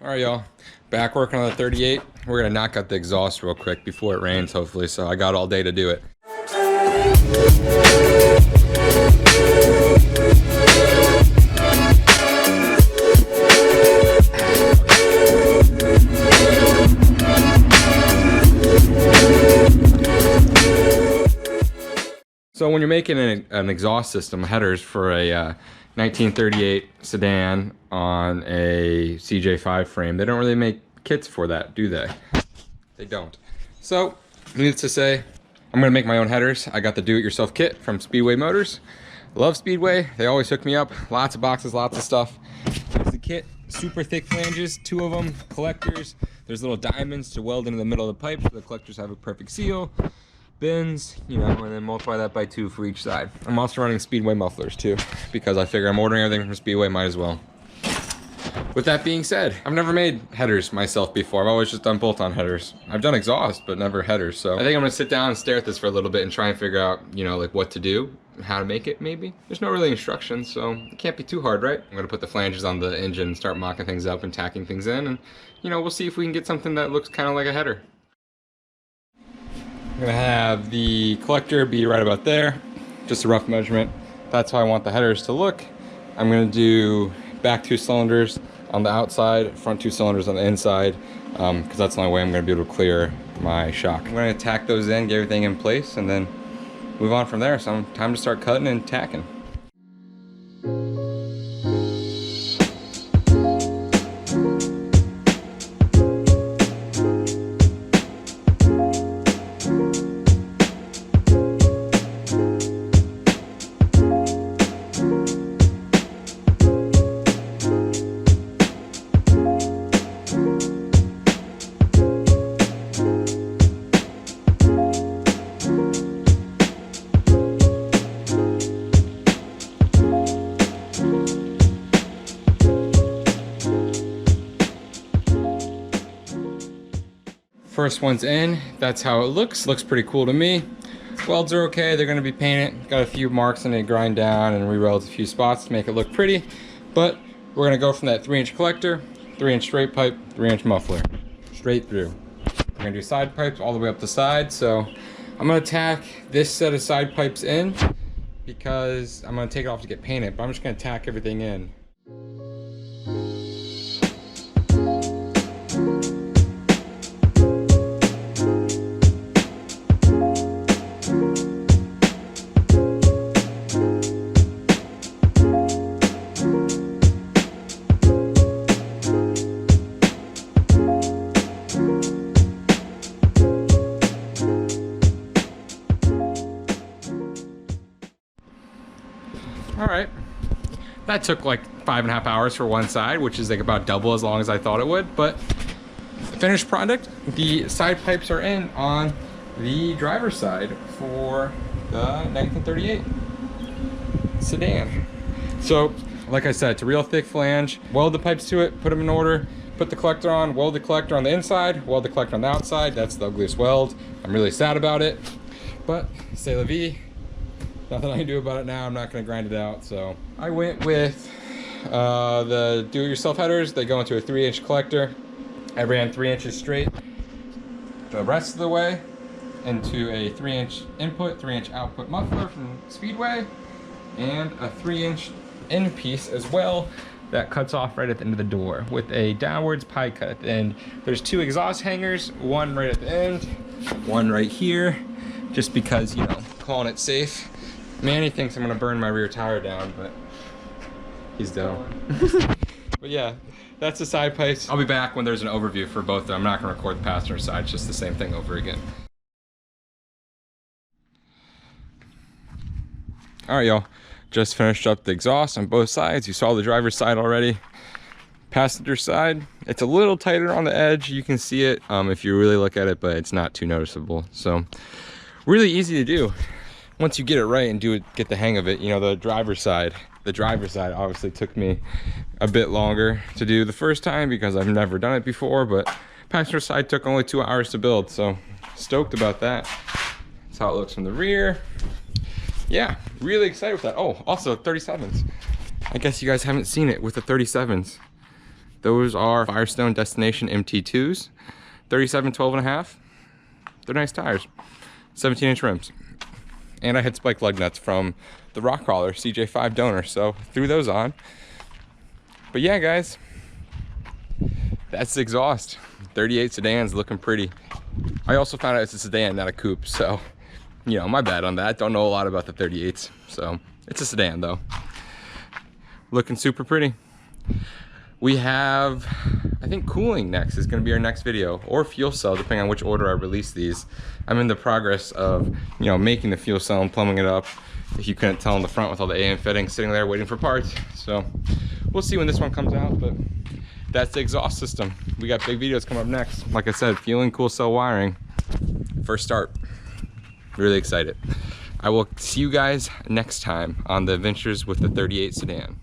All right, y'all, back working on the 38. We're gonna knock out the exhaust real quick before it rains, hopefully, so I got all day to do it. So when you're making an exhaust system, headers for a 1938 sedan on a CJ5 frame, they don't really make kits for that, do they? They don't. So, needless to say, I'm gonna make my own headers. I got the do-it-yourself kit from Speedway Motors. Love Speedway, they always hook me up. Lots of boxes, lots of stuff. Here's the kit, super thick flanges, 2 of them, collectors. There's little diamonds to weld into the middle of the pipe so the collectors have a perfect seal. Bins, you know, and then multiply that by 2 for each side. I'm also running Speedway mufflers too, because I figure I'm ordering everything from Speedway, might as well. With that being said, I've never made headers myself before. I've always just done bolt-on headers. I've done exhaust, but never headers. So I think I'm gonna sit down and stare at this for a little bit and try and figure out, you know, like what to do, how to make it maybe. There's no really instructions, so it can't be too hard, right? I'm gonna put the flanges on the engine and start mocking things up and tacking things in, and you know, we'll see if we can get something that looks kind of like a header. I'm gonna have the collector be right about there, just a rough measurement. That's how I want the headers to look. I'm gonna do back 2 cylinders on the outside, front 2 cylinders on the inside, because that's the only way I'm gonna be able to clear my shock. I'm gonna tack those in, get everything in place, and then move on from there. So time to start cutting and tacking. First one's in, that's how it looks. Looks pretty cool to me. Welds are okay, they're gonna be painted. Got a few marks I need to grind down and re-weld a few spots to make it look pretty. But we're gonna go from that 3-inch collector, 3-inch straight pipe, 3-inch muffler. Straight through. We're gonna do side pipes all the way up the side. So I'm gonna tack this set of side pipes in because I'm gonna take it off to get painted, but I'm just gonna tack everything in. All right, that took like 5.5 hours for one side, which is like about double as long as I thought it would, but the finished product, the side pipes are in on the driver's side for the 1938 sedan. So, like I said, it's a real thick flange. Weld the pipes to it, put them in order, put the collector on, weld the collector on the inside, weld the collector on the outside. That's the ugliest weld. I'm really sad about it, but c'est la vie. Nothing I can do about it now. I'm not going to grind it out. So I went with the do-it-yourself headers. They go into a 3-inch collector. I ran 3 inches straight the rest of the way into a 3-inch input, 3-inch output muffler from Speedway, and a 3-inch end piece as well that cuts off right at the end of the door with a downwards pie cut at the end. There's 2 exhaust hangers, one right at the end, one right here, just because, you know, calling it safe. Manny thinks I'm gonna burn my rear tire down, but he's dumb. But yeah, that's the side pipes. I'll be back when there's an overview for both of them. I'm not gonna record the passenger side, it's just the same thing over again. All right, y'all, just finished up the exhaust on both sides. You saw the driver's side already. Passenger side, it's a little tighter on the edge. You can see it if you really look at it, but it's not too noticeable. So really easy to do. Once you get it right and get the hang of it, you know, the driver's side obviously took me a bit longer to do the first time because I've never done it before, but passenger side took only 2 hours to build, so stoked about that. That's how it looks from the rear. Yeah, really excited with that. Oh, also 37s. I guess you guys haven't seen it with the 37s. Those are Firestone Destination MT2s, 37 12.5. They're nice tires, 17-inch rims. And I had spike lug nuts from the Rock Crawler CJ5 donor, so threw those on. But yeah, guys, that's the exhaust. 38 sedan's looking pretty. I also found out it's a sedan, not a coupe, so, you know, my bad on that. Don't know a lot about the 38s, so it's a sedan though. Looking super pretty. We have, I think cooling next is gonna be our next video, or fuel cell, depending on which order I release these. I'm in the progress of, you know, making the fuel cell and plumbing it up. If you couldn't tell in the front with all the AM fittings sitting there waiting for parts. So we'll see when this one comes out, but that's the exhaust system. We got big videos coming up next. Like I said, fueling, cool cell wiring. First start, really excited. I will see you guys next time on the adventures with the 38 sedan.